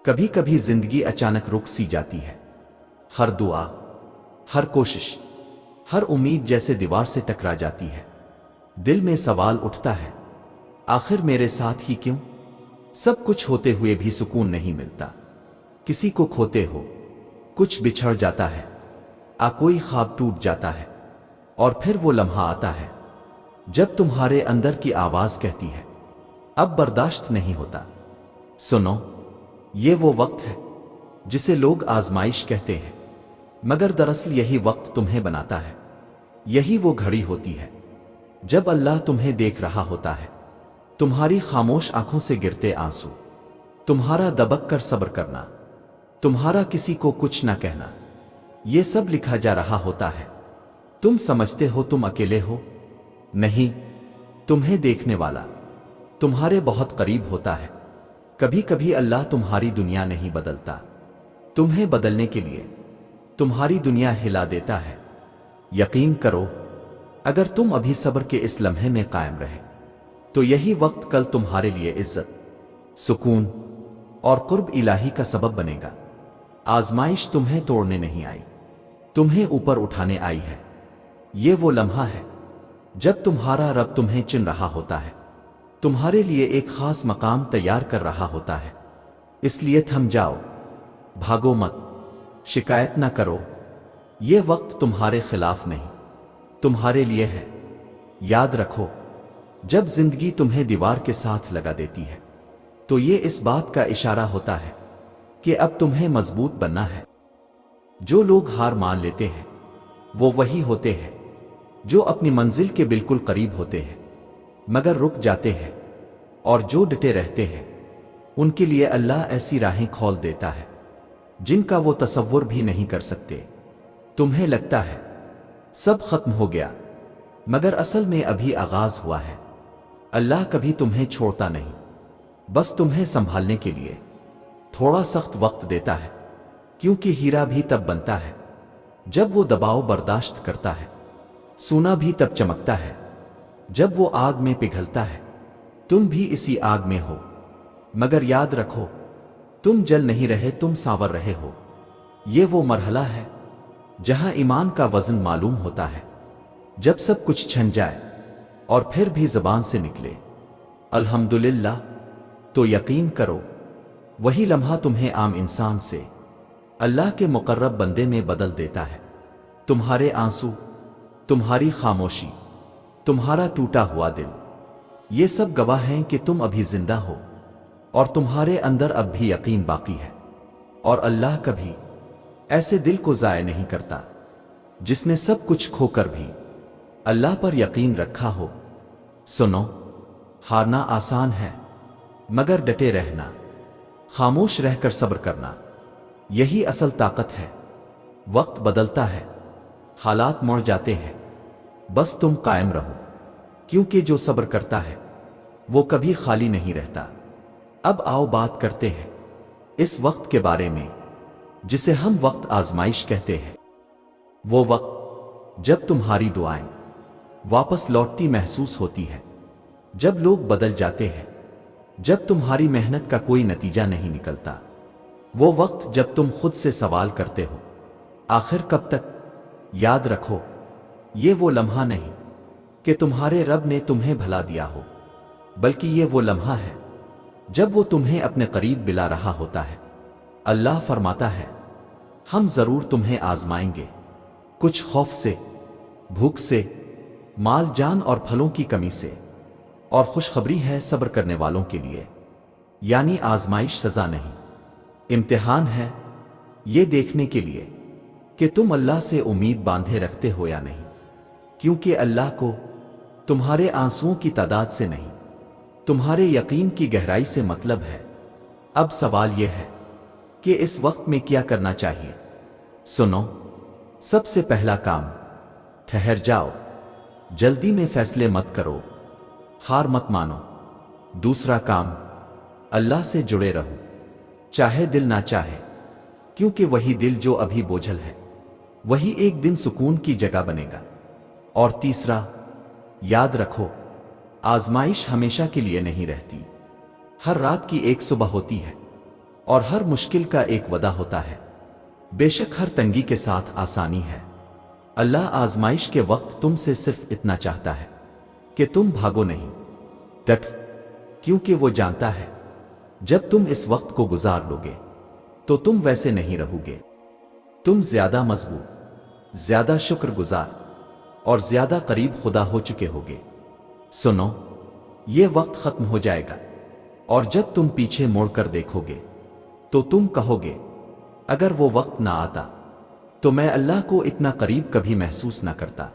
कभी कभी जिंदगी अचानक रुक सी जाती है। हर दुआ, हर कोशिश, हर उम्मीद जैसे दीवार से टकरा जाती है। दिल में सवाल उठता है, आखिर मेरे साथ ही क्यों? सब कुछ होते हुए भी सुकून नहीं मिलता। किसी को खोते हो, कुछ बिछड़ जाता है, कोई ख्वाब टूट जाता है, और फिर वो लम्हा आता है जब तुम्हारे अंदर की आवाज कहती है अब बर्दाश्त नहीं होता। सुनो, ये वो वक्त है जिसे लोग आजमाइश कहते हैं, मगर दरअसल यही वक्त तुम्हें बनाता है। यही वो घड़ी होती है जब अल्लाह तुम्हें देख रहा होता है, तुम्हारी खामोश आंखों से गिरते आंसू, तुम्हारा दबक कर सब्र करना, तुम्हारा किसी को कुछ ना कहना, ये सब लिखा जा रहा होता है। तुम समझते हो तुम अकेले हो, नहीं, तुम्हें देखने वाला तुम्हारे बहुत करीब होता है। कभी कभी अल्लाह तुम्हारी दुनिया नहीं बदलता, तुम्हें बदलने के लिए तुम्हारी दुनिया हिला देता है। यकीन करो, अगर तुम अभी सब्र के इस लम्हे में कायम रहे तो यही वक्त कल तुम्हारे लिए इज्जत, सुकून और कुर्ब इलाही का सबब बनेगा। आजमाइश तुम्हें तोड़ने नहीं आई, तुम्हें ऊपर उठाने आई है। ये वो लम्हा है जब तुम्हारा रब तुम्हें चुन रहा होता है, तुम्हारे लिए एक खास मकाम तैयार कर रहा होता है। इसलिए थम जाओ, भागो मत, शिकायत ना करो। ये वक्त तुम्हारे खिलाफ नहीं, तुम्हारे लिए है। याद रखो, जब जिंदगी तुम्हें दीवार के साथ लगा देती है तो ये इस बात का इशारा होता है कि अब तुम्हें मजबूत बनना है। जो लोग हार मान लेते हैं वो वही होते हैं जो अपनी मंजिल के बिल्कुल करीब होते हैं मगर रुक जाते हैं, और जो डटे रहते हैं उनके लिए अल्लाह ऐसी राहें खोल देता है जिनका वो तसव्वुर भी नहीं कर सकते। तुम्हें लगता है सब खत्म हो गया, मगर असल में अभी आगाज हुआ है। अल्लाह कभी तुम्हें छोड़ता नहीं, बस तुम्हें संभालने के लिए थोड़ा सख्त वक्त देता है, क्योंकि हीरा भी तब बनता है जब वो दबाव बर्दाश्त करता है। सोना भी तब चमकता है जब वो आग में पिघलता है। तुम भी इसी आग में हो, मगर याद रखो, तुम जल नहीं रहे, तुम सांवर रहे हो। ये वो मरहला है जहां ईमान का वजन मालूम होता है, जब सब कुछ छन जाए और फिर भी जबान से निकले अल्हम्दुलिल्लाह। तो यकीन करो, वही लम्हा तुम्हें आम इंसान से अल्लाह के मुकर्रब बंदे में बदल देता है। तुम्हारे आंसू, तुम्हारी खामोशी, तुम्हारा टूटा हुआ दिल, ये सब गवाह हैं कि तुम अभी जिंदा हो और तुम्हारे अंदर अब भी यकीन बाकी है। और अल्लाह कभी ऐसे दिल को जाया नहीं करता जिसने सब कुछ खोकर भी अल्लाह पर यकीन रखा हो। सुनो, हारना आसान है, मगर डटे रहना, खामोश रहकर सब्र करना, यही असल ताकत है। वक्त बदलता है, हालात मुड़ जाते हैं, बस तुम कायम रहो, क्योंकि जो सब्र करता है वो कभी खाली नहीं रहता। अब आओ बात करते हैं इस वक्त के बारे में जिसे हम वक्त आजमाइश कहते हैं। वो वक्त जब तुम्हारी दुआएं वापस लौटती महसूस होती है, जब लोग बदल जाते हैं, जब तुम्हारी मेहनत का कोई नतीजा नहीं निकलता। वो वक्त जब तुम खुद से सवाल करते हो, आखिर कब तक? याद रखो, ये वो लम्हा नहीं कि तुम्हारे रब ने तुम्हें भला दिया हो, बल्कि ये वो लम्हा है जब वो तुम्हें अपने करीब बुला रहा होता है। अल्लाह फरमाता है, हम जरूर तुम्हें आजमाएंगे, कुछ खौफ से, भूख से, माल जान और फलों की कमी से, और खुशखबरी है सब्र करने वालों के लिए। यानी आजमाइश सजा नहीं, इम्तिहान है, ये देखने के लिए कि तुम अल्लाह से उम्मीद बांधे रखते हो या नहीं। क्योंकि अल्लाह को तुम्हारे आंसुओं की तादाद से नहीं, तुम्हारे यकीन की गहराई से मतलब है। अब सवाल यह है कि इस वक्त में क्या करना चाहिए। सुनो, सबसे पहला काम, ठहर जाओ, जल्दी में फैसले मत करो, हार मत मानो। दूसरा काम, अल्लाह से जुड़े रहो, चाहे दिल ना चाहे, क्योंकि वही दिल जो अभी बोझल है वही एक दिन सुकून की जगह बनेगा। और तीसरा, याद रखो, आजमाइश हमेशा के लिए नहीं रहती, हर रात की एक सुबह होती है। اور ہر مشکل کا ایک وعدہ ہوتا ہے۔ بے شک ہر تنگی کے ساتھ آسانی ہے۔ اللہ آزمائش کے وقت تم سے صرف اتنا چاہتا ہے کہ تم بھاگو نہیں، ڈٹ، کیونکہ وہ جانتا ہے جب تم اس وقت کو گزار لوگے تو تم ویسے نہیں رہو گے۔ تم زیادہ مضبوط، زیادہ شکر گزار اور زیادہ قریب خدا ہو چکے ہوگے۔ سنو، یہ وقت ختم ہو جائے گا، اور جب تم پیچھے موڑ کر دیکھو گے تو تم کہو گے اگر وہ وقت نہ آتا تو میں اللہ کو اتنا قریب کبھی محسوس نہ کرتا۔